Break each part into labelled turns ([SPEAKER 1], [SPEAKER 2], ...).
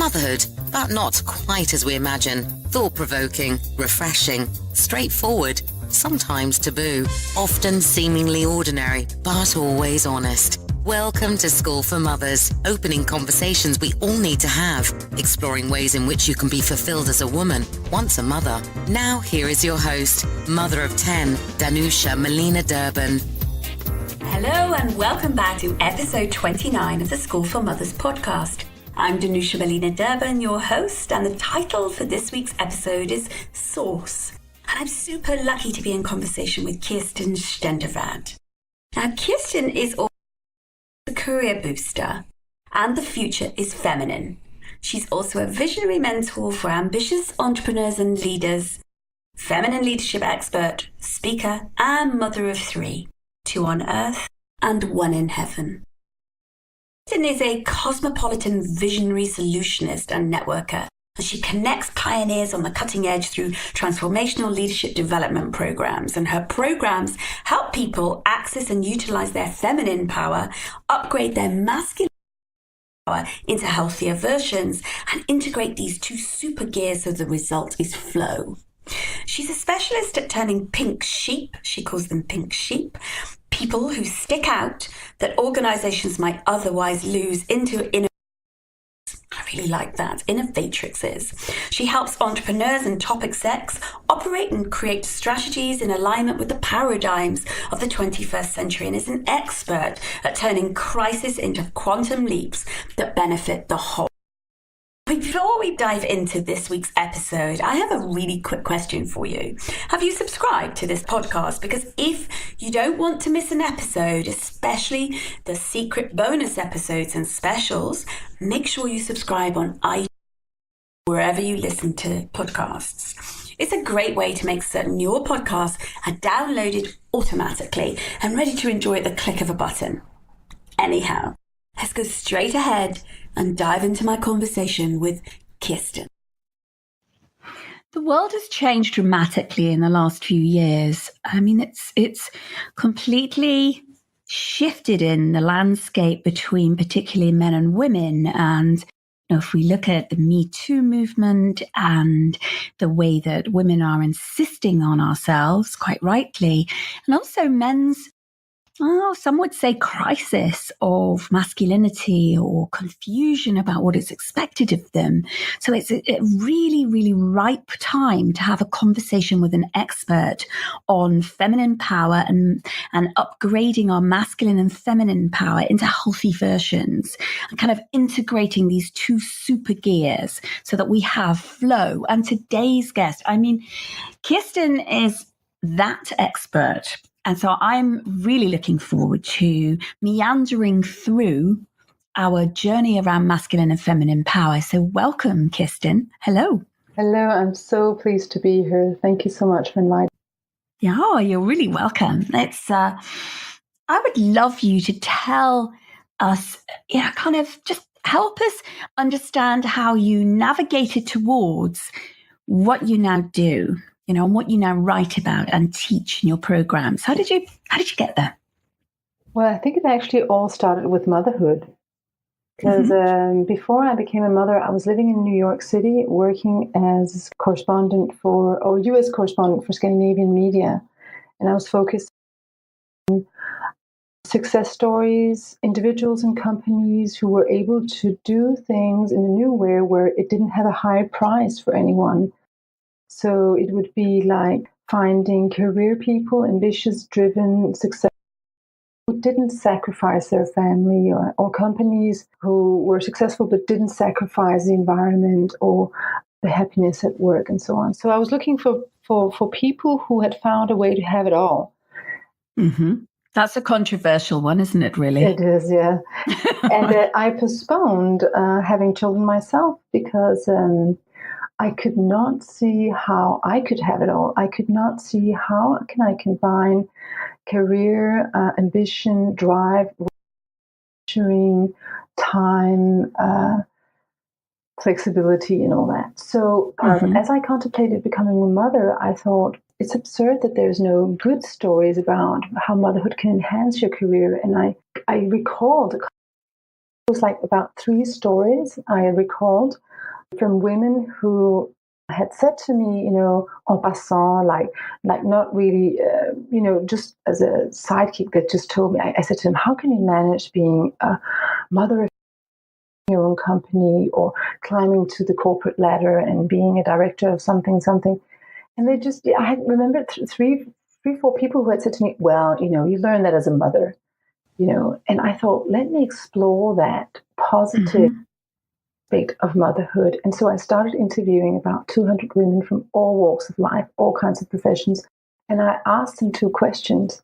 [SPEAKER 1] Motherhood, but not quite as we imagine. Thought-provoking, refreshing, straightforward, sometimes taboo, often seemingly ordinary, but always honest. Welcome to School for Mothers, opening conversations we all need to have, exploring ways in which you can be fulfilled as a woman, once a mother. Now here is your host, mother of 10, Danusha Melina Durban.
[SPEAKER 2] Hello and welcome back to episode 29 of the School for Mothers podcast. I'm Danusha Melina Durban, your host, and the title for this week's episode is Source. And I'm super lucky to be in conversation with Kirsten Stendevad. Now, Kirsten is also a career booster, and the future is feminine. She's also a visionary mentor for ambitious entrepreneurs and leaders, feminine leadership expert, speaker, and mother of 3, 2 on earth and 1 in heaven. Kirsten is a cosmopolitan visionary solutionist and networker, and she connects pioneers on the cutting edge through transformational leadership development programs. And her programs help people access and utilize their feminine power, upgrade their masculine power into healthier versions, and integrate these 2 super gears so the result is flow. She's a specialist at turning pink sheep, she calls them pink sheep, people who stick out that organizations might otherwise lose, into inner, I really like that, innovatrixes. She helps entrepreneurs and top execs operate and create strategies in alignment with the paradigms of the 21st century, and is an expert at turning crisis into quantum leaps that benefit the whole. Before we dive into this week's episode, I have a really quick question for you. Have you subscribed to this podcast? Because if you don't want to miss an episode, especially the secret bonus episodes and specials, make sure you subscribe on iTunes, wherever you listen to podcasts. It's a great way to make certain your podcasts are downloaded automatically and ready to enjoy at the click of a button. Anyhow, let's go straight ahead and dive into my conversation with Kirsten.
[SPEAKER 3] The world has changed dramatically in the last few years. I mean, it's completely shifted in the landscape between particularly men and women. And if we look at the Me Too movement and the way that women are insisting on ourselves, quite rightly, and also men's, some would say, crisis of masculinity or confusion about what is expected of them. So it's a really, really ripe time to have a conversation with an expert on feminine power and upgrading our masculine and feminine power into healthy versions, and kind of integrating these 2 super gears so that we have flow. And today's guest, I mean, Kirsten is that expert. And so I'm really looking forward to meandering through our journey around masculine and feminine power. So welcome, Kirsten. Hello.
[SPEAKER 4] Hello. I'm so pleased to be here. Thank you so much for inviting me.
[SPEAKER 3] Yeah, you're really welcome. I would love you to tell us, kind of just help us understand how you navigated towards what you now do. And what you now write about and teach in your programs. How did you get there?
[SPEAKER 4] Well, I think it actually all started with motherhood. Because before I became a mother, I was living in New York City, working as U.S. correspondent for Scandinavian media. And I was focused on success stories, individuals and companies who were able to do things in a new way where it didn't have a high price for anyone. So it would be like finding career people, ambitious, driven, successful, who didn't sacrifice their family, or companies who were successful but didn't sacrifice the environment or the happiness at work and so on. So I was looking for people who had found a way to have it all.
[SPEAKER 3] Mm-hmm. That's a controversial one, isn't it, really?
[SPEAKER 4] It is, yeah. And I postponed having children myself because I could not see how I could have it all. I could not see how can I combine career, ambition, drive, nurturing, time, flexibility, and all that. So as I contemplated becoming a mother, I thought it's absurd that there's no good stories about how motherhood can enhance your career. And I recalled, it was like about 3 stories I recalled from women who had said to me, en passant, like not really, just as a sidekick, that just told me, I said to them, how can you manage being a mother of your own company, or climbing to the corporate ladder and being a director of something? And they just, I had remembered three, four people who had said to me, well, you learn that as a mother, and I thought, let me explore that positive aspect of motherhood. And so I started interviewing about 200 women from all walks of life, all kinds of professions. And I asked them two questions.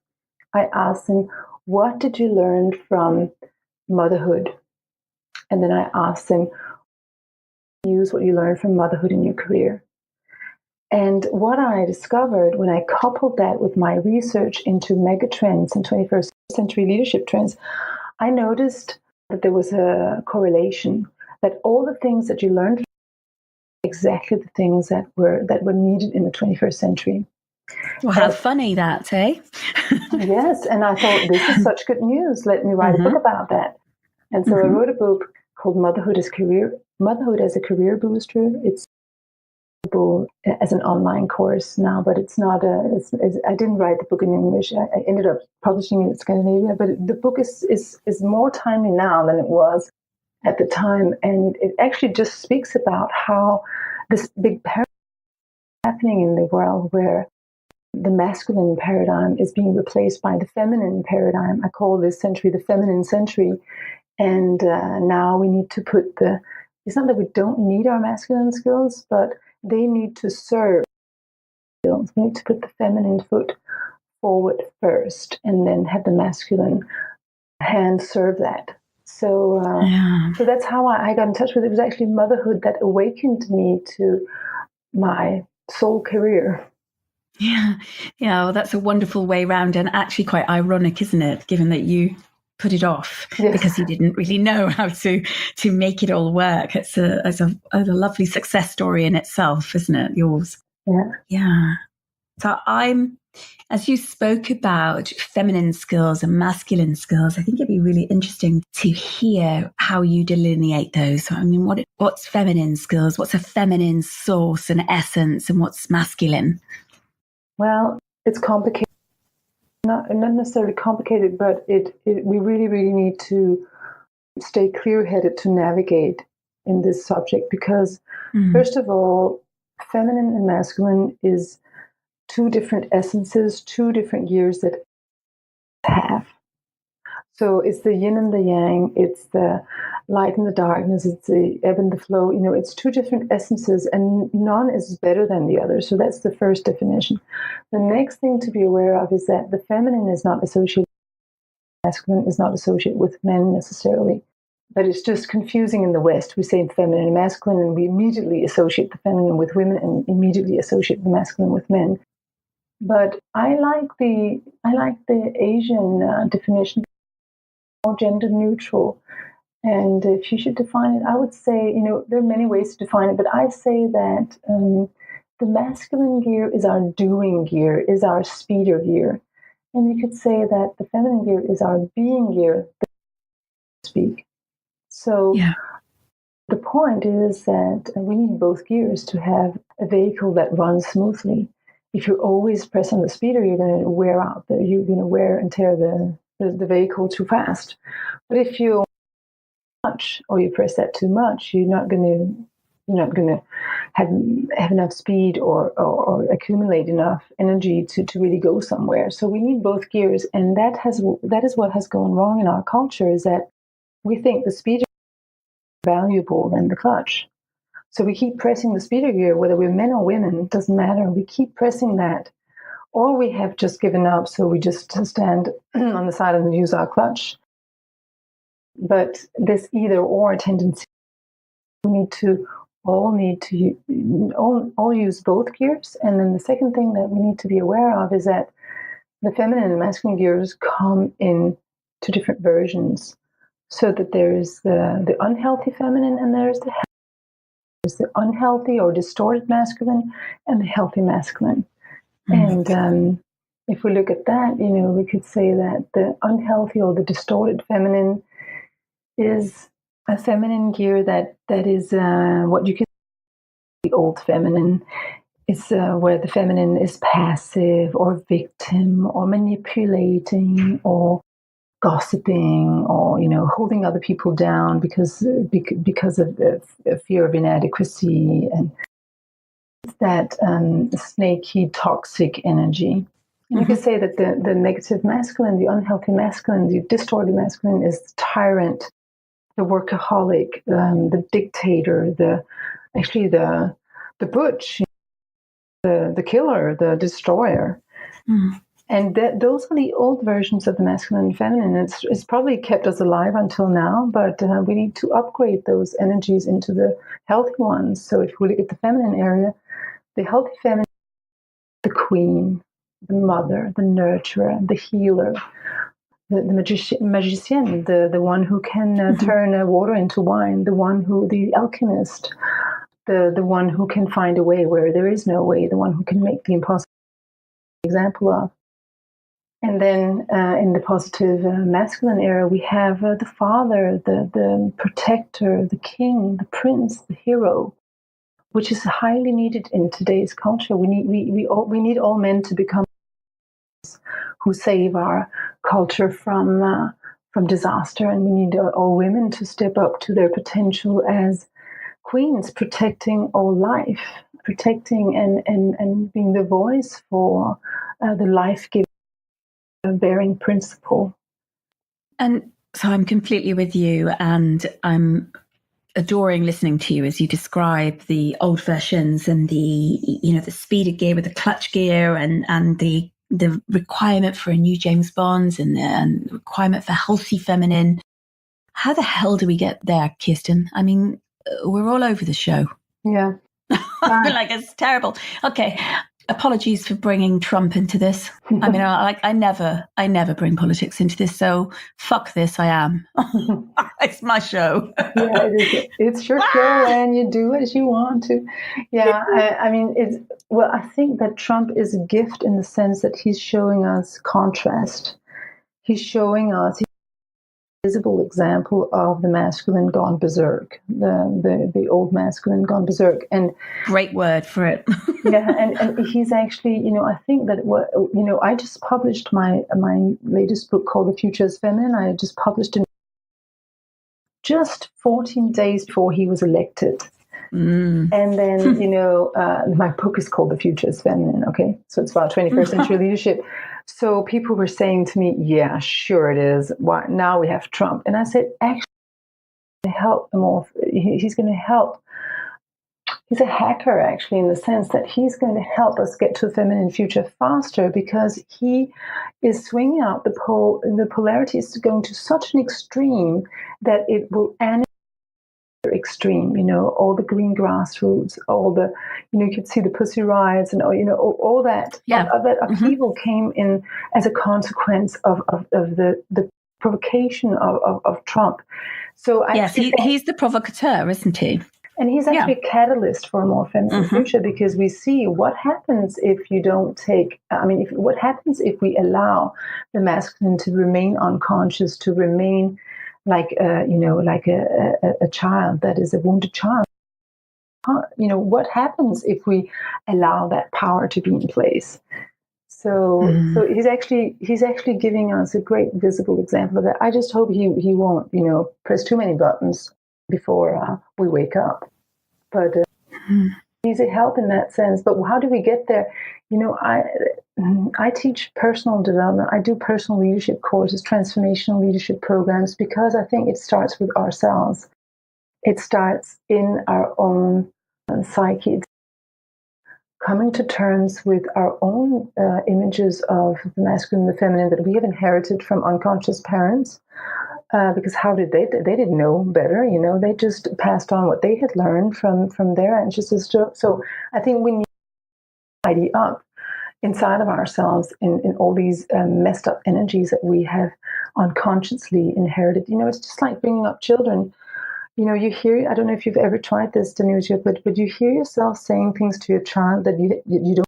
[SPEAKER 4] I asked them, what did you learn from motherhood? And then I asked them, use what you learned from motherhood in your career. And what I discovered when I coupled that with my research into megatrends and 21st century leadership trends, I noticed that there was a correlation, that all the things that you learned were exactly the things that were needed in the 21st century.
[SPEAKER 3] Well, how funny that, eh?
[SPEAKER 4] Yes, and I thought, this is such good news. Let me write a book about that. And so I wrote a book called Motherhood as a Career Booster. It's available as an online course now, but it's not I didn't write the book in English. I ended up publishing it in Scandinavia, but the book is more timely now than it was at the time. And it actually just speaks about how this big paradigm happening in the world, where the masculine paradigm is being replaced by the feminine paradigm. I call this century the feminine century. And now we need to put it's not that we don't need our masculine skills, but they need to serve skills. We need to put the feminine foot forward first, and then have the masculine hand serve that. So, so that's how I got in touch with it. It was actually motherhood that awakened me to my soul career.
[SPEAKER 3] Yeah. Well, that's a wonderful way round, and actually quite ironic, isn't it, given that you put it off because you didn't really know how to make it all work. It's a lovely success story in itself, isn't it, yours? Yeah. So as you spoke about feminine skills and masculine skills, I think it'd be really interesting to hear how you delineate those. I mean, what's feminine skills? What's a feminine source and essence, and what's masculine?
[SPEAKER 4] Well, it's complicated. Not necessarily complicated, but we really, really need to stay clear-headed to navigate in this subject, because first of all, feminine and masculine is two different essences, two different gears that have. So it's the yin and the yang, it's the light and the darkness, it's the ebb and the flow. It's two different essences, and none is better than the other. So that's the first definition. The next thing to be aware of is that the feminine is not associated with masculine, is not associated with men necessarily. But it's just confusing in the West. We say feminine and masculine, and we immediately associate the feminine with women and immediately associate the masculine with men. But I like the Asian definition, more gender neutral. And if you should define it, I would say, there are many ways to define it, but I say that the masculine gear is our doing gear, is our speeder gear. And you could say that the feminine gear is our being gear, so to speak. So the point is that we need both gears to have a vehicle that runs smoothly. If you always press on the speeder, you're going to wear and tear the vehicle too fast. But if you much, or you press that too much, you're not going to have enough speed or accumulate enough energy to really go somewhere. So we need both gears, and that is what has gone wrong in our culture, is that we think the speeder is more valuable than the clutch. So we keep pressing the speeder gear, whether we're men or women, it doesn't matter. We keep pressing that. Or we have just given up, so we just stand on the side and use our clutch. But this either or tendency, we all need to use both gears. And then the second thing that we need to be aware of is that the feminine and masculine gears come in two different versions. So that there is the unhealthy feminine, and there's the unhealthy or distorted masculine and the healthy masculine. And if we look at that, we could say that the unhealthy or the distorted feminine is a feminine gear that is what you could old feminine. It's where the feminine is passive or victim or manipulating or gossiping or, holding other people down because of fear of inadequacy, and that snaky, toxic energy. And you could say that the negative masculine, the unhealthy masculine, the distorted masculine is the tyrant, the workaholic, the dictator, the butch, the killer, the destroyer. And those are the old versions of the masculine and feminine. It's probably kept us alive until now, but we need to upgrade those energies into the healthy ones. So if we look at the feminine area, the healthy feminine, the queen, the mother, the nurturer, the healer, the magician, the one who can turn water into wine, the alchemist, the one who can find a way where there is no way, the one who can make the impossible example of. And then in the positive masculine era, we have the father, the protector, the king, the prince, the hero, which is highly needed in today's culture. We need all men to become who save our culture from disaster, and we need all women to step up to their potential as queens, protecting all life, protecting and being the voice for the life-giving, bearing principle.
[SPEAKER 3] And so I'm completely with you, and I'm adoring listening to you as you describe the old versions and the speeded gear with the clutch gear and the requirement for a new James Bond and the requirement for healthy feminine. How the hell do we get there, Kirsten? I mean, we're all over the show.
[SPEAKER 4] Yeah.
[SPEAKER 3] I feel like it's terrible. Okay. Apologies for bringing Trump into this. I mean, I never bring politics into this. So fuck this. I am. It's my show.
[SPEAKER 4] Yeah, it's your show, and you do as you want to. Yeah, I think that Trump is a gift in the sense that he's showing us contrast. He's showing us a visible example of the masculine gone berserk, the old masculine gone berserk. And
[SPEAKER 3] great word for it.
[SPEAKER 4] Yeah, and he's actually, I think that I just published my latest book called The Future is Feminine. I just published it just 14 days before he was elected. And then, my book is called The Future is Feminine, okay? So it's about 21st century leadership. So people were saying to me, yeah, sure it is. Why now we have Trump? And I said, actually, he's going to help. He's a hacker, actually, in the sense that he's going to help us get to a feminine future faster, because he is swinging out the polarity is going to such an extreme that it will animate extreme, all the green grassroots, all the, you could see the pussy riots and, all that, that upheaval came in as a consequence of the provocation of Trump. So
[SPEAKER 3] he's the provocateur, isn't he?
[SPEAKER 4] And he's actually a catalyst for a more feminine future, because we see what happens if you don't what happens if we allow the masculine to remain unconscious, to remain like a child that is a wounded child. What happens if we allow that power to be in place? So he's actually giving us a great visible example of that. I just hope he won't press too many buttons before we wake up. But he's a help in that sense. But how do we get there? I teach personal development. I do personal leadership courses, transformational leadership programs, because I think it starts with ourselves. It starts in our own psyche, coming to terms with our own images of the masculine and the feminine that we have inherited from unconscious parents. Because how did they didn't know better, they just passed on what they had learned from their ancestors. So I think we need to tidy up inside of ourselves in all these messed up energies that we have unconsciously inherited. It's just like bringing up children. You hear, I don't know if you've ever tried this, Danusia, but you hear yourself saying things to your child that you don't,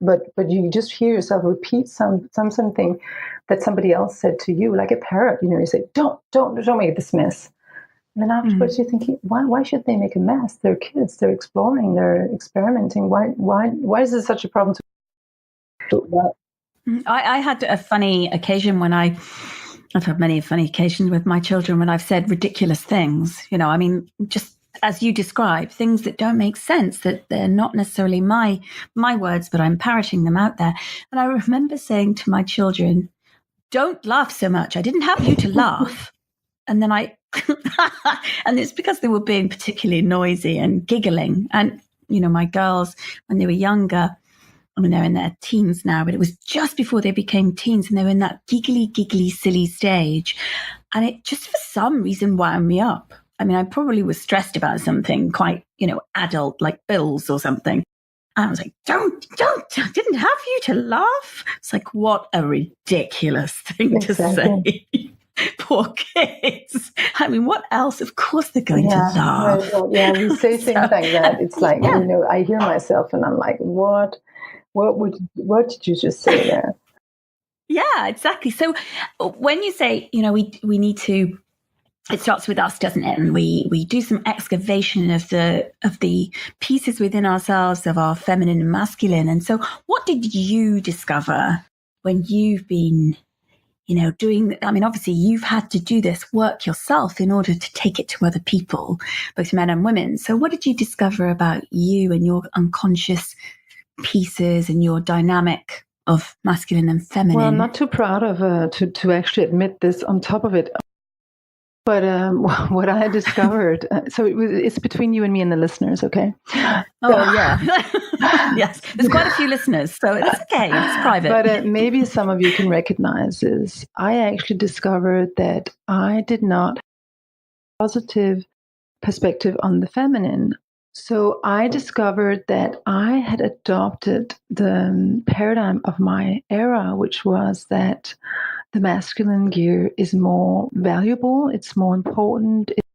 [SPEAKER 4] but you just hear yourself repeat something that somebody else said to you, like a parrot. You say, don't make this mess. And then afterwards, you're thinking, why should they make a mess? They're kids. They're exploring. They're experimenting. Why is this such a problem?
[SPEAKER 3] I had a funny occasion when I've had many funny occasions with my children when I've said ridiculous things. I mean, just as you describe, things that don't make sense, that they're not necessarily my words, but I'm parroting them out there. And I remember saying to my children, "Don't laugh so much. I didn't have you to laugh." And then and it's because they were being particularly noisy and giggling. And, my girls, when they were younger, I mean, they're in their teens now, but it was just before they became teens and they were in that giggly, silly stage. And it just for some reason wound me up. I mean, I probably was stressed about something quite, adult, like bills or something. And I was like, don't, I didn't have you to laugh. It's like, what a ridiculous thing to say. Poor kids. I mean, what else? Of course they're going to laugh.
[SPEAKER 4] Right. Yeah, we say things like that. It's like, I hear myself and I'm like, what did you just say there?
[SPEAKER 3] Yeah, exactly. So when you say, we need to, it starts with us, doesn't it? And we do some excavation of the pieces within ourselves of our feminine and masculine. And so what did you discover when you've been doing, I mean, obviously you've had to do this work yourself in order to take it to other people, both men and women. So what did you discover about you and your unconscious pieces and your dynamic of masculine and feminine?
[SPEAKER 4] Well, I'm not too proud of to actually admit this on top of it. But what I discovered, so it's between you and me and the listeners, okay?
[SPEAKER 3] Oh, yeah. Yes, there's quite a few listeners, so it's okay. It's private.
[SPEAKER 4] But maybe some of you can recognize is I actually discovered that I did not have a positive perspective on the feminine. So I discovered that I had adopted the paradigm of my era, which was that the masculine gear is more valuable, it's more important, it's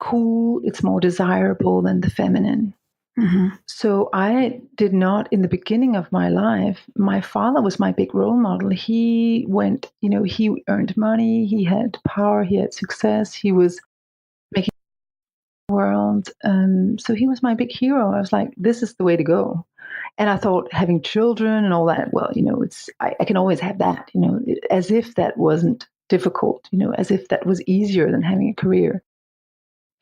[SPEAKER 4] cool, it's more desirable than the feminine. Mm-hmm. So I did not, in the beginning of my life, my father was my big role model. He went, he earned money, he had power, he had success, he was making the world. So he was my big hero. I was like, this is the way to go. And I thought having children and all that, well, I can always have that, as if that wasn't difficult, as if that was easier than having a career.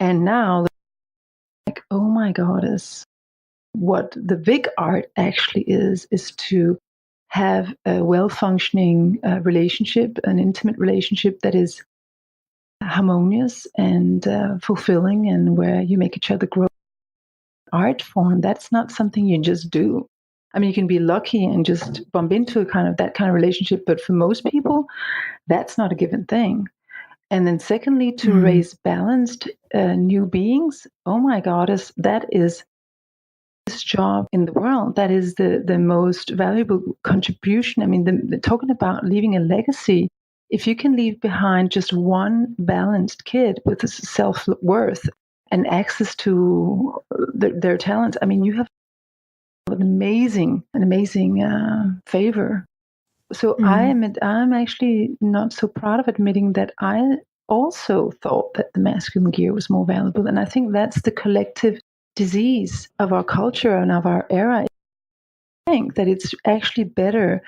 [SPEAKER 4] And now, like, oh my goddess, what the big art actually is to have a well-functioning relationship, an intimate relationship that is harmonious and fulfilling, and where you make each other grow. Art form, that's not something you just do. I mean, you can be lucky and just bump into that kind of relationship, but for most people, that's not a given thing. And then secondly, to raise balanced new beings, oh my goddess, that is this job in the world. That is the most valuable contribution. I mean, talking about leaving a legacy, if you can leave behind just one balanced kid with self-worth and access to their talents, I mean, you have an amazing favor. So I'm actually not so proud of admitting that I also thought that the masculine gear was more valuable, and I think that's the collective disease of our culture and of our era. I think that it's actually better.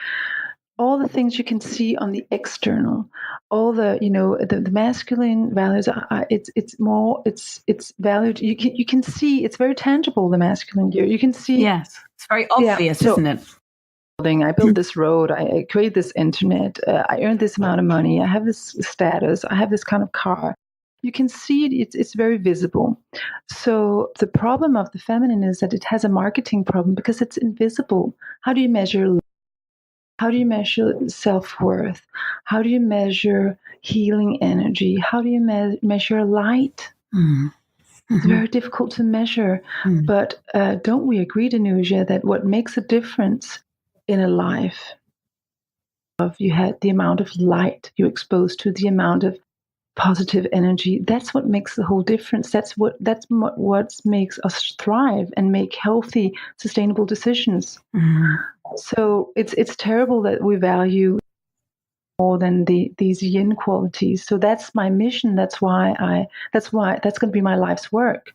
[SPEAKER 4] All the things you can see on the external, all the the masculine values, it's valued. You can see it's very tangible. The masculine gear, you can see.
[SPEAKER 3] Yes, it's very obvious, isn't it?
[SPEAKER 4] I built this road. I created this internet. I earned this amount of money. I have this status. I have this kind of car. You can see it. It's very visible. So the problem of the feminine is that it has a marketing problem because it's invisible. How do you measure? How do you measure self-worth? How do you measure healing energy? How do you measure light? Mm-hmm. It's very difficult to measure. Mm-hmm. But don't we agree, Danusia, that what makes a difference in a life of you had the amount of light you're exposed to, the amount of positive energy, that's what makes the whole difference. That's what makes us thrive and make healthy, sustainable decisions. Mm-hmm. So it's terrible that we value more than these yin qualities. So that's my mission. That's going to be my life's work,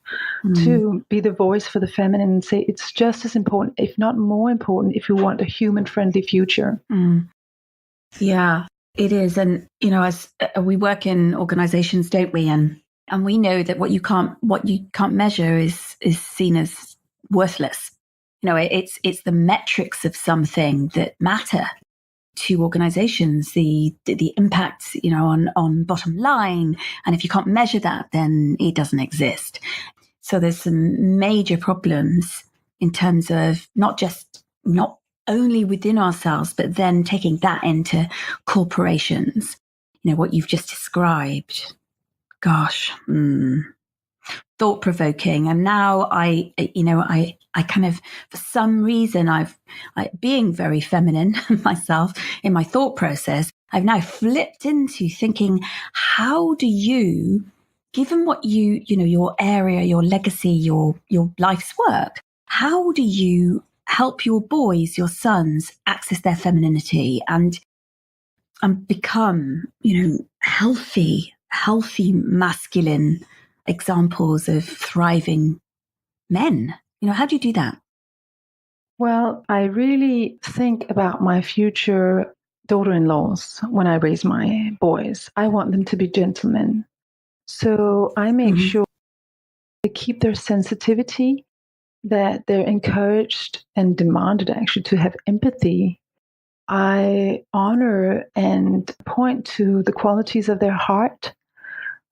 [SPEAKER 4] to be the voice for the feminine and say it's just as important, if not more important, if you want a human-friendly future.
[SPEAKER 3] Yeah, it is. And, as we work in organizations, don't we? And we know that what you can't measure is seen as worthless. It's the metrics of something that matter to organizations, the impacts, on bottom line. And if you can't measure that, then it doesn't exist. So there's some major problems in terms of not only within ourselves, but then taking that into corporations, what you've just described. Gosh, thought-provoking. And now I kind of, for some reason, being very feminine myself in my thought process, I've now flipped into thinking, how do you, given what your area, your legacy, your life's work, how do you help your boys, your sons, access their femininity and become, healthy masculine examples of thriving men? How do you do that?
[SPEAKER 4] Well, I really think about my future daughter-in-laws when I raise my boys. I want them to be gentlemen. So I make sure they keep their sensitivity, that they're encouraged and demanded actually to have empathy. I honor and point to the qualities of their heart.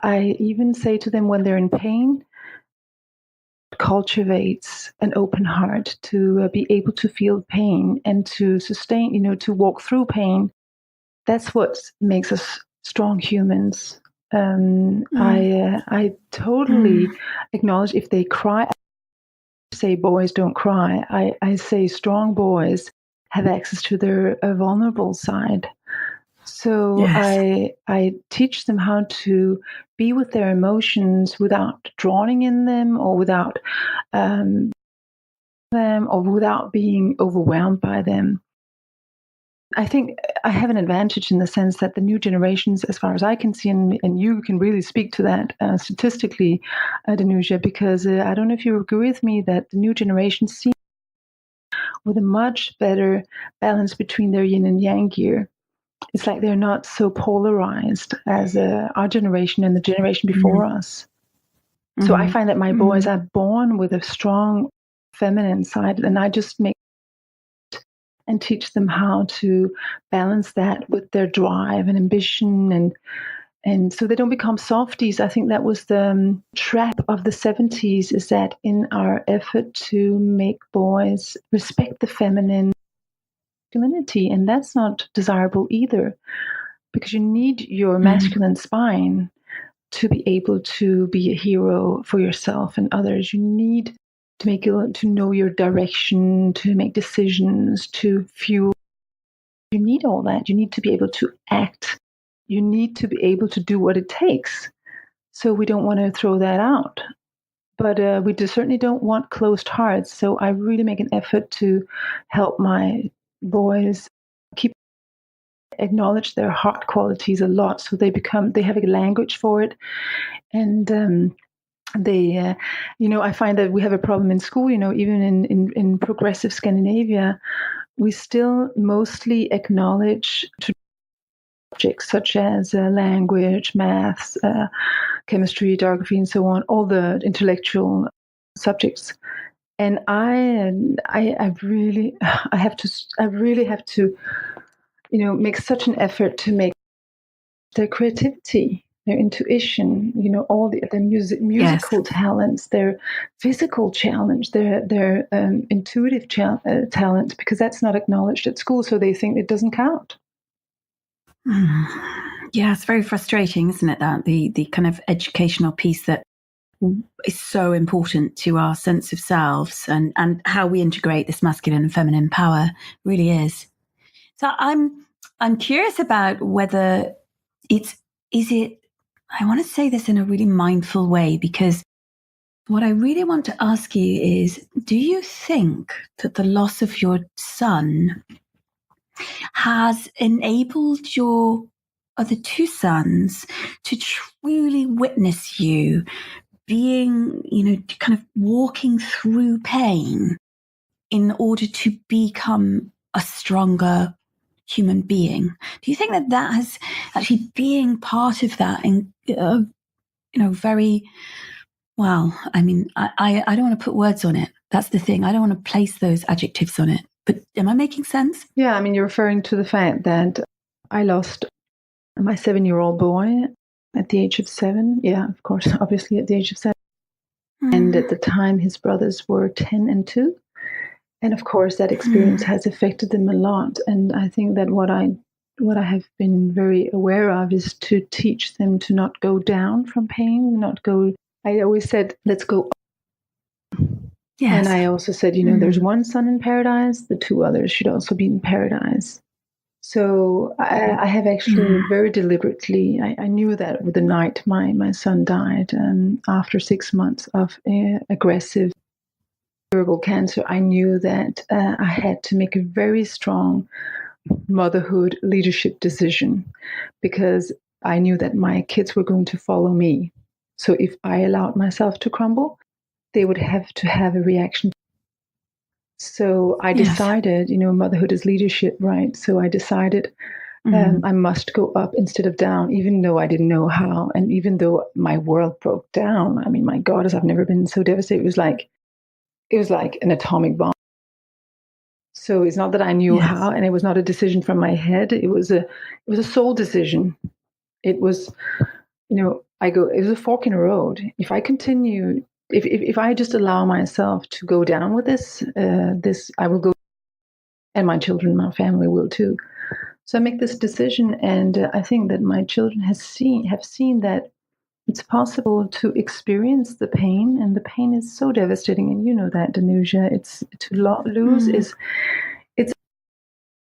[SPEAKER 4] I even say to them when they're in pain, cultivates an open heart to be able to feel pain and to sustain, to walk through pain. That's what makes us strong humans. I totally acknowledge if they cry. I say boys don't cry. I say strong boys have access to their vulnerable side. So yes. I teach them how to be with their emotions without drowning in them or without being overwhelmed by them. I think I have an advantage in the sense that the new generations, as far as I can see, and you can really speak to that statistically, Danusha, because I don't know if you agree with me that the new generations see with a much better balance between their yin and yang gear. It's like they're not so polarized as our generation and the generation before us. So I find that my boys are born with a strong feminine side, and I just make and teach them how to balance that with their drive and ambition, and so they don't become softies. I think that was the trap of the 70s, is that in our effort to make boys respect the feminine masculinity, and that's not desirable either, because you need your masculine spine to be able to be a hero for yourself and others. You need to know your direction, to make decisions, to fuel. You need all that. You need to be able to act. You need to be able to do what it takes. So we don't want to throw that out. But we certainly don't want closed hearts. So I really make an effort to help my boys acknowledge their heart qualities a lot, so they have a language for it. And I find that we have a problem in school, even in progressive Scandinavia, we still mostly acknowledge subjects such as language, maths, chemistry, geography, and so on, all the intellectual subjects. And I really have to make such an effort to make their creativity, their intuition, all their musical talents, their physical challenge, their intuitive talent, because that's not acknowledged at school, so they think it doesn't count.
[SPEAKER 3] Yeah, it's very frustrating, isn't it, that the kind of educational piece that is so important to our sense of selves and how we integrate this masculine and feminine power really is. So I'm curious about whether I want to say this in a really mindful way, because what I really want to ask you is, do you think that the loss of your son has enabled your other two sons to truly witness you being, kind of walking through pain in order to become a stronger human being? Do you think that has actually being part of that and, very well, I mean, I don't want to put words on it. That's the thing. I don't want to place those adjectives on it. But am I making sense?
[SPEAKER 4] Yeah, I mean, you're referring to the fact that I lost my 7-year-old boy at the age of 7. Yeah, of course, obviously at the age of 7. And at the time, his brothers were 10 and 2. And of course, that experience has affected them a lot. And I think that what I have been very aware of is to teach them to not go down from pain, not go. I always said, let's go up. Yes. And I also said, there's one son in paradise, the two others should also be in paradise. So I have actually very deliberately, I knew that with the night my son died, after 6 months of aggressive curable cancer, I knew that I had to make a very strong motherhood leadership decision, because I knew that my kids were going to follow me. So if I allowed myself to crumble, they would have to have a reaction. So I decided, motherhood is leadership, right? So I decided I must go up instead of down, even though I didn't know how. And even though my world broke down, I mean, my God, I've never been so devastated. It was like an atomic bomb. So it's not that I knew how, and it was not a decision from my head. It was a soul decision. It was, it was a fork in the road. If I continue, if I just allow myself to go down with this, I will go, and my children, my family will too. So I make this decision, and I think that my children have seen that it's possible to experience the pain, and the pain is so devastating, and you know that, Danusha. It's to lose it's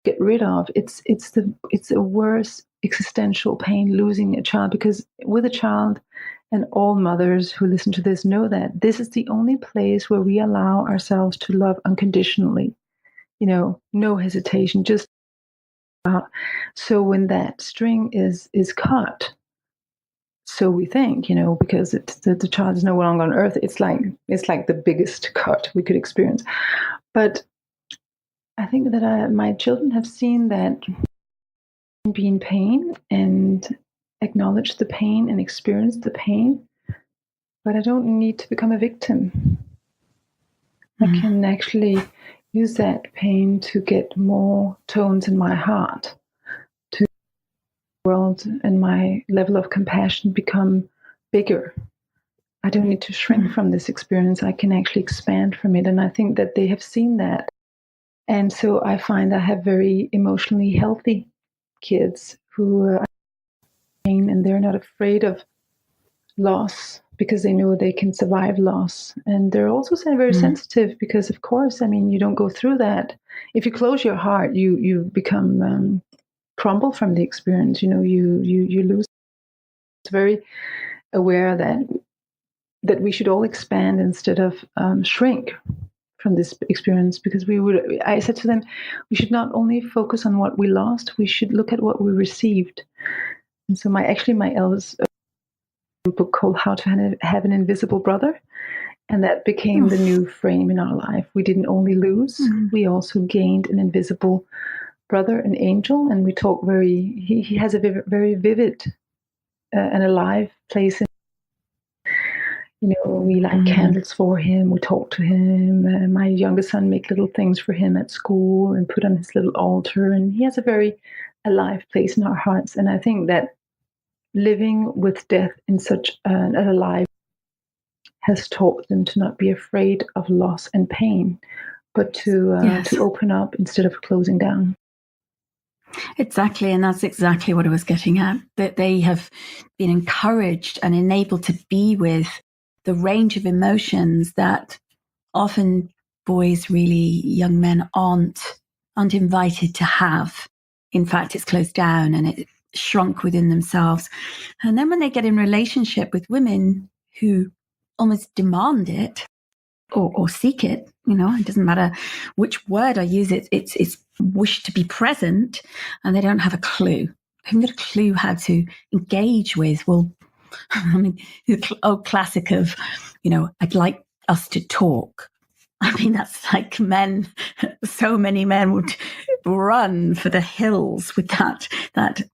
[SPEAKER 4] get rid of. It's a worse existential pain, losing a child, because with a child, and all mothers who listen to this know that this is the only place where we allow ourselves to love unconditionally. No hesitation, just so when that string is cut, so we think, because the child is no longer on earth, it's like the biggest cut we could experience. But I think that my children have seen that be in pain and acknowledge the pain and experience the pain, but I don't need to become a victim. I can actually use that pain to get more tones in my heart, to the world and my level of compassion become bigger. I don't need to shrink from this experience. I can actually expand from it. And I think that they have seen that. And so I find I have very emotionally healthy kids who are pain, and they're not afraid of loss because they know they can survive loss. And they're also very sensitive because, of course, I mean, you don't go through that. If you close your heart, you become crumble from the experience. You lose. It's very aware that we should all expand instead of shrink from this experience, because I said to them, we should not only focus on what we lost, we should look at what we received. And so my eldest book called How to Have an Invisible Brother, and that became the new frame in our life. We didn't only lose, we also gained an invisible brother, an angel, and we talk he has a very vivid and alive place in. We light candles for him. We talk to him. My youngest son make little things for him at school and put on his little altar. And he has a very alive place in our hearts. And I think that living with death in such an alive has taught them to not be afraid of loss and pain, but to open up instead of closing down.
[SPEAKER 3] Exactly. And that's exactly what I was getting at, that they have been encouraged and enabled to be with the range of emotions that often boys, really young men, aren't invited to have. In fact, it's closed down and it shrunk within themselves. And then when they get in relationship with women who almost demand it, or seek it. It doesn't matter which word I use. It's wish to be present, and they don't have a clue. They haven't got a clue how to engage with. Well, I mean, the old classic of, I'd like us to talk. I mean, that's like men. So many men would run for the hills with that.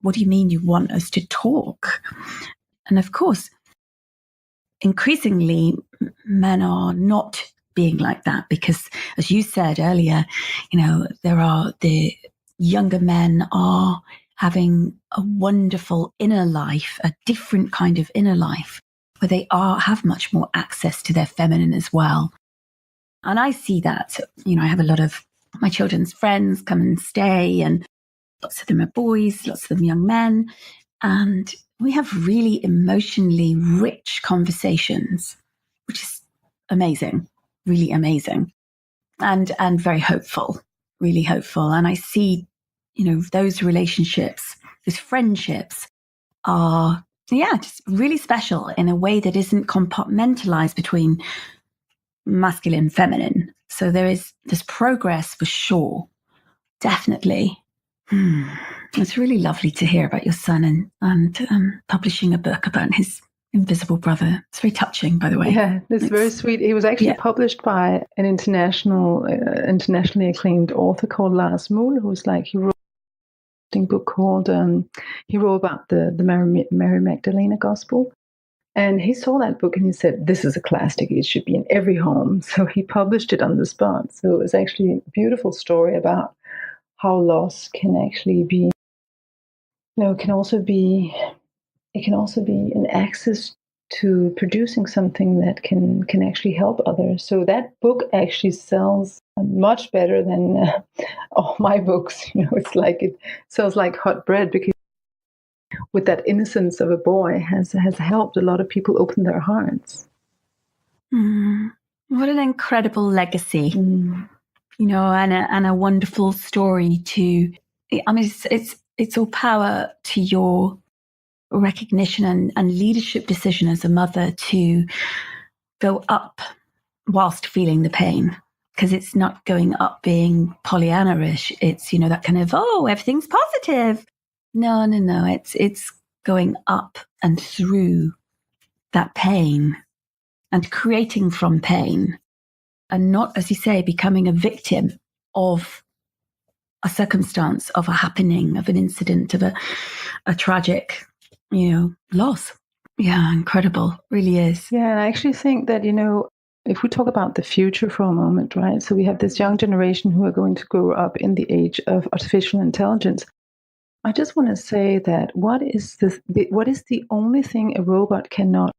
[SPEAKER 3] What do you mean you want us to talk? And of course, increasingly, men are not being like that because, as you said earlier, the younger men are having a wonderful inner life, a different kind of inner life, where they have much more access to their feminine as well. And I see that, I have a lot of my children's friends come and stay, and lots of them are boys, lots of them young men. And we have really emotionally rich conversations, which is amazing, really amazing, and very hopeful, really hopeful. And I see, those relationships, those friendships are, just really special in a way that isn't compartmentalized between masculine and feminine. So there's progress for sure, definitely. It's really lovely to hear about your son and publishing a book about his invisible brother. It's very touching, by the way.
[SPEAKER 4] Yeah, it's very sweet. He was actually published by an internationally acclaimed author called Lars Muhl, he wrote a book called, he wrote about the Mary Magdalene Gospel. And he saw that book and he said, this is a classic. It should be in every home. So he published it on the spot. So it was actually a beautiful story about how loss can actually be, it can also be an access to producing something that can actually help others. So that book actually sells much better than all my books. It's like it sells like hot bread, because with that innocence of a boy has helped a lot of people open their hearts.
[SPEAKER 3] What an incredible legacy, and a wonderful story to. I mean, it's all power to your recognition and leadership decision as a mother to go up whilst feeling the pain, because it's not going up being Pollyanna-ish. It's that kind of everything's positive. No. It's going up and through that pain and creating from pain, and not, as you say, becoming a victim of a circumstance, of a happening, of an incident, of a tragic, loss. Yeah, incredible. Really is.
[SPEAKER 4] Yeah, and I actually think that, if we talk about the future for a moment, right? So we have this young generation who are going to grow up in the age of artificial intelligence. I just want to say that what is the only thing a robot cannot?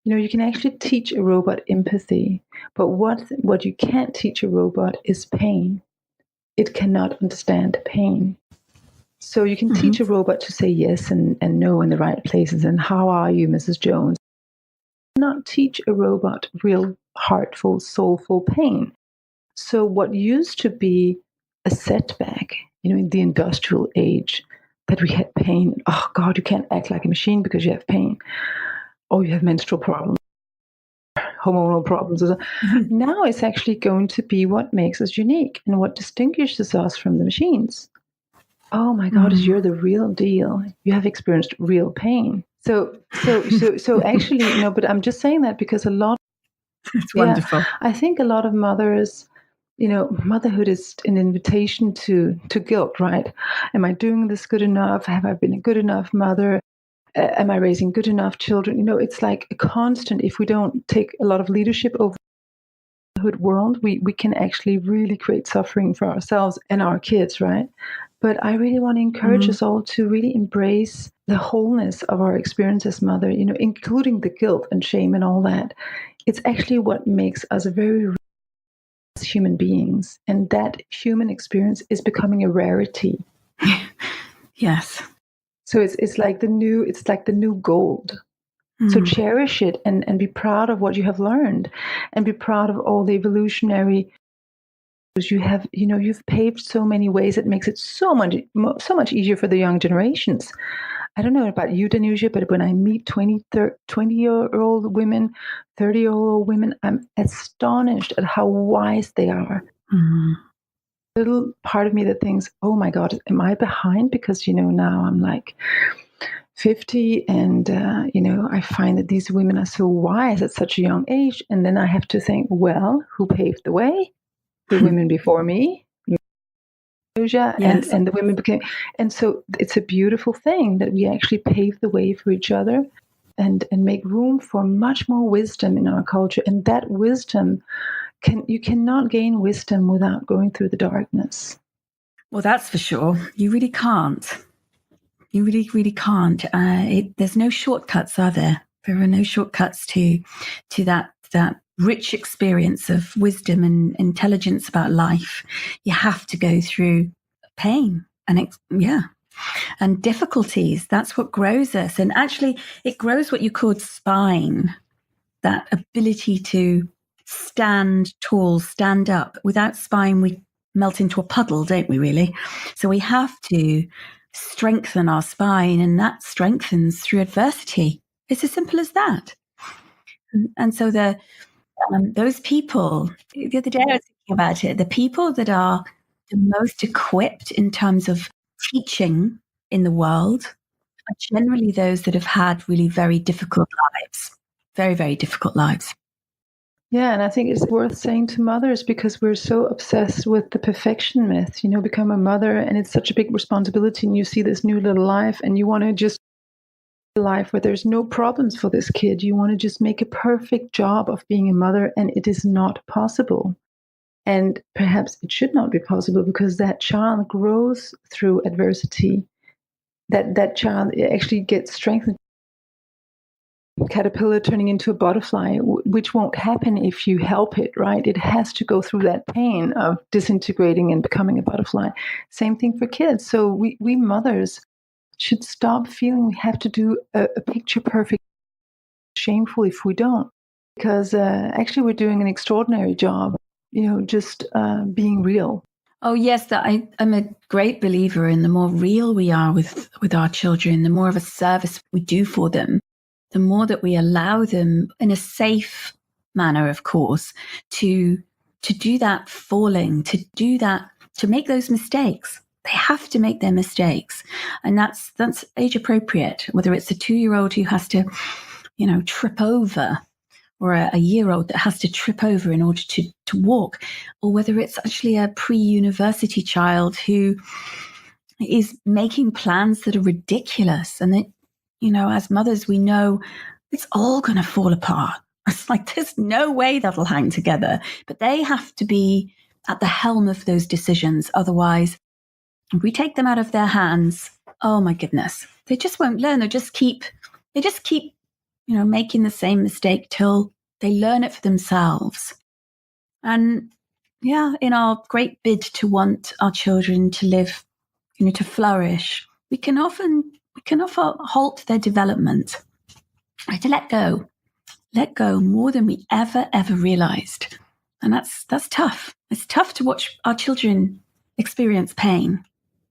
[SPEAKER 4] You can actually teach a robot empathy, but what you can't teach a robot is pain. It cannot understand pain. So you can teach a robot to say yes and no in the right places, and how are you, Mrs. Jones? Not teach a robot real heartful, soulful pain. So what used to be a setback, in the industrial age, that we had pain. Oh God, you can't act like a machine because you have pain. Or you have menstrual problems, hormonal problems. Now it's actually going to be what makes us unique and what distinguishes us from the machines. Oh my God, you're the real deal. You have experienced real pain. So actually, but I'm just saying that because a lot.
[SPEAKER 3] It's wonderful.
[SPEAKER 4] I think a lot of mothers, motherhood is an invitation to guilt, right? Am I doing this good enough? Have I been a good enough mother? Am I raising good enough children? It's like a constant. If we don't take a lot of leadership over the motherhood world, we can actually really create suffering for ourselves and our kids, right? But I really want to encourage us all to really embrace the wholeness of our experience as mother, including the guilt and shame and all that. It's actually what makes us very human beings, and that human experience is becoming a rarity.
[SPEAKER 3] Yes.
[SPEAKER 4] So it's like the new gold. So cherish it and be proud of what you have learned, and be proud of all the evolutionary you have. You've paved so many ways that makes it so much easier for the young generations. I don't know about you, Danusha, but when I meet 20-year-old women, 30-year-old women, I'm astonished at how wise they are.
[SPEAKER 3] Mm.
[SPEAKER 4] Little part of me that thinks, oh my God, am I behind? Because, now I'm like 50 and, I find that these women are so wise at such a young age. And then I have to think, well, who paved the way? The women before me.
[SPEAKER 3] Yes.
[SPEAKER 4] And the women became, and so it's a beautiful thing that we actually pave the way for each other and make room for much more wisdom in our culture. And that wisdom you cannot gain wisdom without going through the darkness.
[SPEAKER 3] Well, that's for sure. You really can't. You really, really can't. There's no shortcuts, are there? There are no shortcuts to that rich experience of wisdom and intelligence about life. You have to go through pain and and difficulties. That's what grows us. And actually, it grows what you call spine, that ability to stand tall, stand up. Without spine, we melt into a puddle, don't we, really? So we have to strengthen our spine, and that strengthens through adversity. It's as simple as that. And so those people, the other day I was thinking about it, the people that are the most equipped in terms of teaching in the world are generally those that have had really very difficult lives, very, very difficult lives.
[SPEAKER 4] Yeah, and I think it's worth saying to mothers, because we're so obsessed with the perfection myth, become a mother and it's such a big responsibility, and you see this new little life and you want to just life where there's no problems for this kid. You want to just make a perfect job of being a mother, and it is not possible. And perhaps it should not be possible, because that child grows through adversity. That child actually gets strengthened. Caterpillar turning into a butterfly, which won't happen if you help it, right? It has to go through that pain of disintegrating and becoming a butterfly. Same thing for kids. So we mothers should stop feeling we have to do a picture perfect. Shameful if we don't, because actually we're doing an extraordinary job, just being real.
[SPEAKER 3] Oh, yes, I'm a great believer in the more real we are with our children, the more of a service we do for them, the more that we allow them in a safe manner, of course, to do that falling, to do that, to make those mistakes. They have to make their mistakes. And that's age appropriate, whether it's a 2-year-old who has to, trip over, or a year-old that has to trip over in order to walk, or whether it's actually a pre-university child who is making plans that are ridiculous. And that, as mothers, we know it's all going to fall apart. It's like, there's no way that'll hang together. But they have to be at the helm of those decisions. Otherwise, if we take them out of their hands, oh my goodness, they just won't learn. They just keep making the same mistake till they learn it for themselves. And in our great bid to want our children to live, to flourish, we can often halt their development. Right, to let go more than we ever realized. And that's tough. It's tough to watch our children experience pain.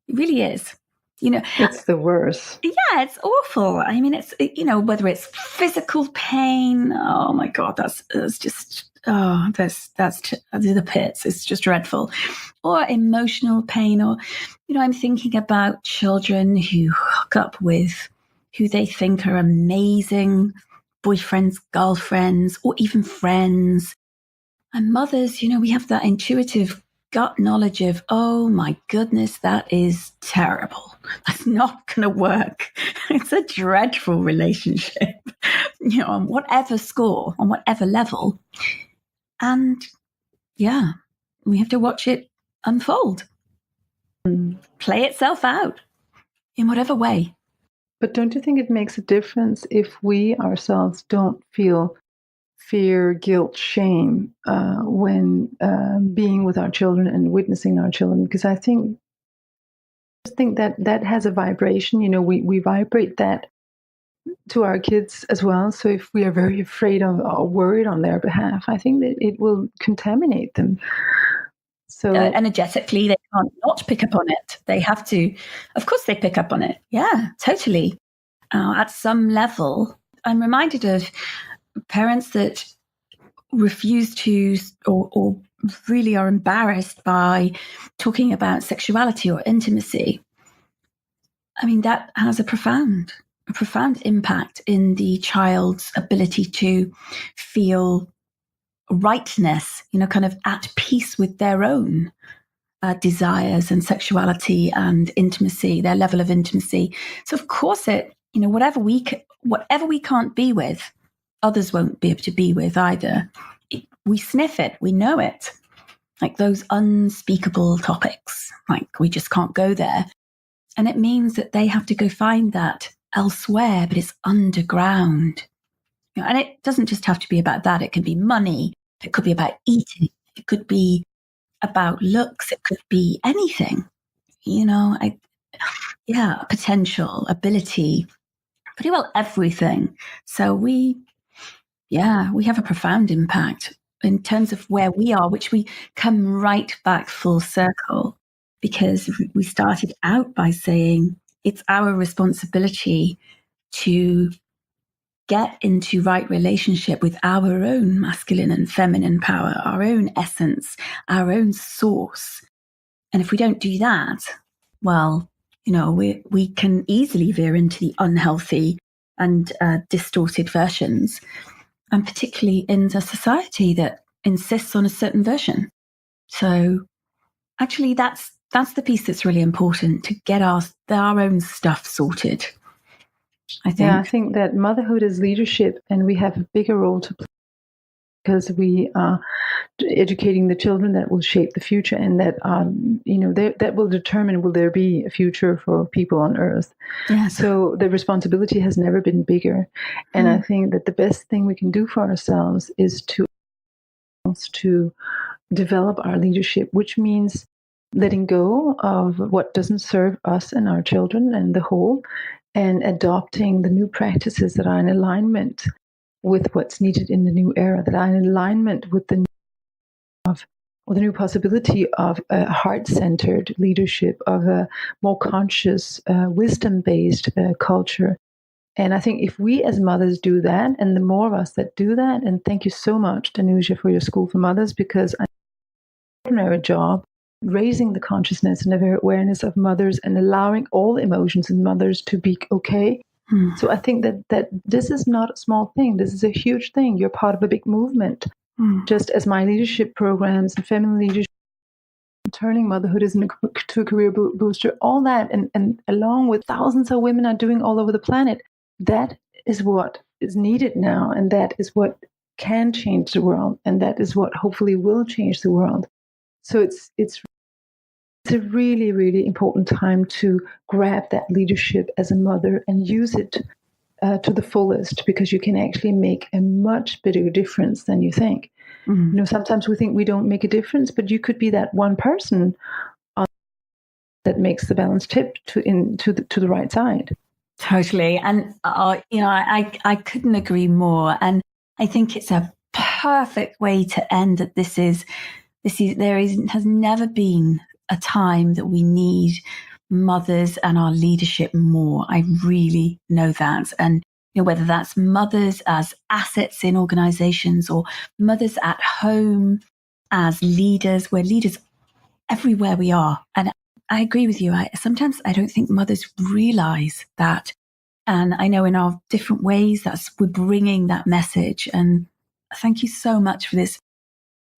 [SPEAKER 3] It really is.
[SPEAKER 4] It's the worst.
[SPEAKER 3] Yeah, it's awful. I mean, it's, whether it's physical pain, oh my God, that's just, that's the pits. It's just dreadful. Or emotional pain, or, I'm thinking about children who hook up with who they think are amazing boyfriends, girlfriends, or even friends. And mothers, we have that intuitive gut knowledge of, oh my goodness, that is terrible. That's not going to work. It's a dreadful relationship, on whatever score, on whatever level. And we have to watch it unfold, play itself out in whatever way.
[SPEAKER 4] But don't you think it makes a difference if we ourselves don't feel fear, guilt, shame when being with our children and witnessing our children? Because I think that has a vibration. We vibrate that to our kids as well. So if we are very afraid of or worried on their behalf, I think that it will contaminate them. So
[SPEAKER 3] energetically, they can't not pick up on it. They have to. Of course, they pick up on it. Yeah, totally. at some level, I'm reminded of parents that refuse to or really are embarrassed by talking about sexuality or intimacy. I mean, that has a profound impact in the child's ability to feel rightness, kind of at peace with their own desires and sexuality and intimacy, their level of intimacy. So of course whatever we can't be with, others won't be able to be with either. We sniff it, we know it, like those unspeakable topics, like we just can't go there. And it means that they have to go find that elsewhere, but it's underground. And it doesn't just have to be about that. It can be money. It could be about eating. It could be about looks. It could be anything, potential, ability, pretty well everything. So we have a profound impact in terms of where we are, which we come right back full circle, because we started out by saying it's our responsibility to get into right relationship with our own masculine and feminine power, our own essence, our own source. And if we don't do that, well, we can easily veer into the unhealthy and distorted versions, and particularly in a society that insists on a certain version. So actually that's the piece that's really important, to get our own stuff sorted, I think.
[SPEAKER 4] Yeah, I think that motherhood is leadership, and we have a bigger role to play because we are educating the children that will shape the future, and that that will determine will there be a future for people on Earth.
[SPEAKER 3] Yes.
[SPEAKER 4] So the responsibility has never been bigger, and I think that the best thing we can do for ourselves is to develop our leadership, which means letting go of what doesn't serve us and our children and the whole, and adopting the new practices that are in alignment with what's needed in the new era, that are in alignment with the new possibility of a heart-centered leadership, of a more conscious, wisdom-based culture. And I think if we as mothers do that, and the more of us that do that, and thank you so much, Danusha, for your School for Mothers, because I have an ordinary job raising the consciousness and the awareness of mothers and allowing all emotions in mothers to be okay. So I think that this is not a small thing. This is a huge thing. You're part of a big movement. Just as my leadership programs and feminine leadership, turning motherhood to a career booster, all that, and along with thousands of women are doing all over the planet, that is what is needed now, and that is what can change the world, and that is what hopefully will change the world. So it's a really, really important time to grab that leadership as a mother and use it to the fullest, because you can actually make a much bigger difference than you think. Sometimes we think we don't make a difference, but you could be that one person that makes the balance tip to the right side.
[SPEAKER 3] Totally. And, I couldn't agree more. And I think it's a perfect way to end that has never been a time that we need mothers and our leadership more. I really know that. And whether that's mothers as assets in organizations or mothers at home as leaders, we're leaders everywhere we are. And I agree with you. Sometimes I don't think mothers realize that. And I know in our different ways we're bringing that message. And thank you so much for this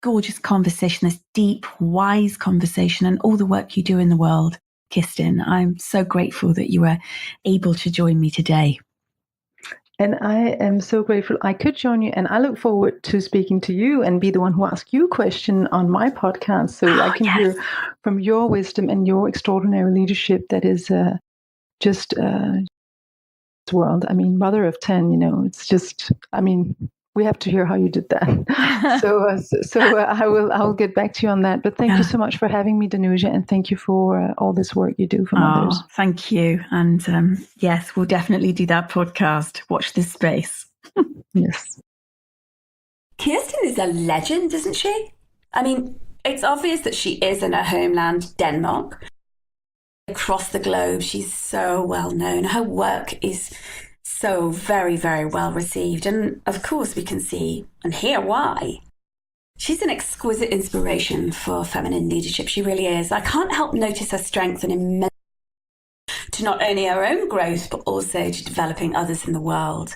[SPEAKER 3] gorgeous conversation, this deep, wise conversation, and all the work you do in the world, Kirsten. I'm so grateful that you were able to join me today.
[SPEAKER 4] And I am so grateful I could join you, and I look forward to speaking to you and be the one who asks you a question on my podcast, so I can hear from your wisdom and your extraordinary leadership that is just world. I mean, mother of 10, it's just, we have to hear how you did that. So I will get back to you on that. But thank you so much for having me, Danusha, and thank you for all this work you do for mothers.
[SPEAKER 3] Thank you. And yes, we'll definitely do that podcast. Watch this space.
[SPEAKER 4] Yes.
[SPEAKER 2] Kirsten is a legend, isn't she? I mean, it's obvious that she is in her homeland, Denmark. Across the globe, she's so well known. Her work is So very, very well received. And of course, we can see and hear why. She's an exquisite inspiration for feminine leadership. She really is. I can't help notice her strength and immense to not only our own growth, but also to developing others in the world.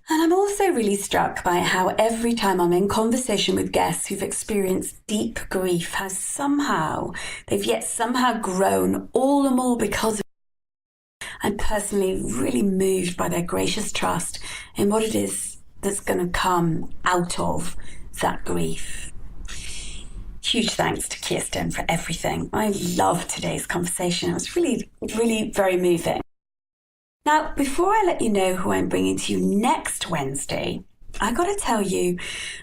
[SPEAKER 2] And I'm also really struck by how every time I'm in conversation with guests who've experienced deep grief, how they've yet somehow grown all the more because of it. I'm personally really moved by their gracious trust in what it is that's going to come out of that grief. Huge thanks to Kirsten for everything. I loved today's conversation. It was really, really very moving. Now, before I let you know who I'm bringing to you next Wednesday, I got to tell you,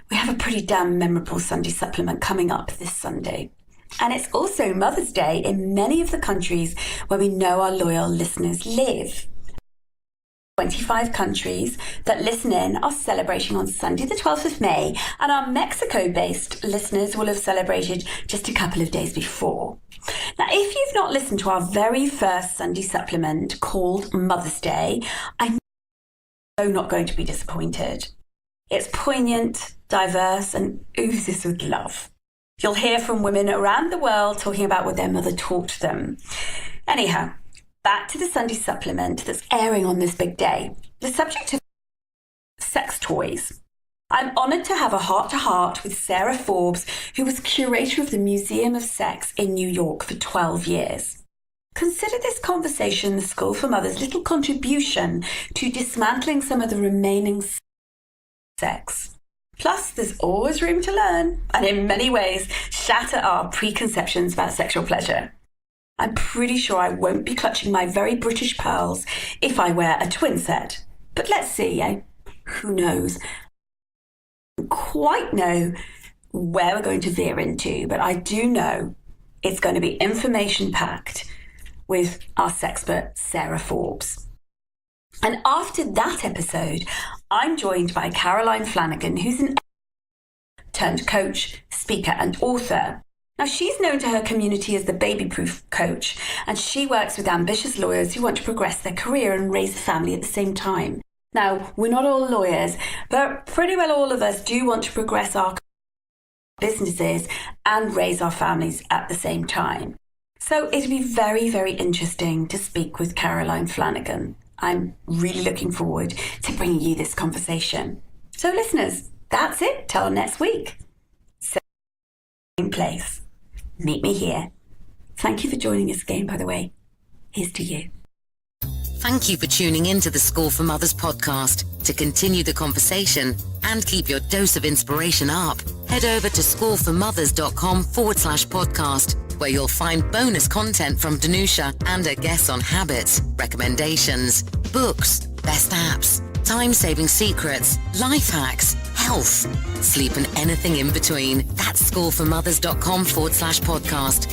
[SPEAKER 2] we have a pretty damn memorable Sunday supplement coming up this Sunday. And it's also Mother's Day in many of the countries where we know our loyal listeners live. 25 countries that listen in are celebrating on Sunday the 12th of May, and our Mexico-based listeners will have celebrated just a couple of days before. Now, if you've not listened to our very first Sunday supplement called Mother's Day, I'm so not going to be disappointed. It's poignant, diverse, and oozes with love. You'll hear from women around the world talking about what their mother taught them. Anyhow, back to the Sunday supplement that's airing on this big day. The subject of sex toys. I'm honoured to have a heart-to-heart with Sarah Forbes, who was curator of the Museum of Sex in New York for 12 years. Consider this conversation the School for Mothers' little contribution to dismantling some of the remaining sex. Plus, there's always room to learn, and in many ways, shatter our preconceptions about sexual pleasure. I'm pretty sure I won't be clutching my very British pearls if I wear a twin set. But let's see, eh? Who knows? I don't quite know where we're going to veer into, but I do know it's going to be information-packed with our sexpert, Sarah Forbes. And after that episode, I'm joined by Caroline Flanagan, who's an turned coach, speaker, and author. Now, she's known to her community as the baby-proof coach, and she works with ambitious lawyers who want to progress their career and raise a family at the same time. Now, we're not all lawyers, but pretty well all of us do want to progress our businesses and raise our families at the same time. So it'll be very, very interesting to speak with Caroline Flanagan. I'm really looking forward to bringing you this conversation. So listeners, that's it till next week. Same place. Meet me here. Thank you for joining us again, by the way. Here's to you.
[SPEAKER 1] Thank you for tuning in to the School for Mothers podcast. To continue the conversation and keep your dose of inspiration up, head over to schoolformothers.com/podcast, where you'll find bonus content from Danusha and her guests on habits, recommendations, books, best apps, time-saving secrets, life hacks, health, sleep, and anything in between. That's schoolformothers.com/podcast.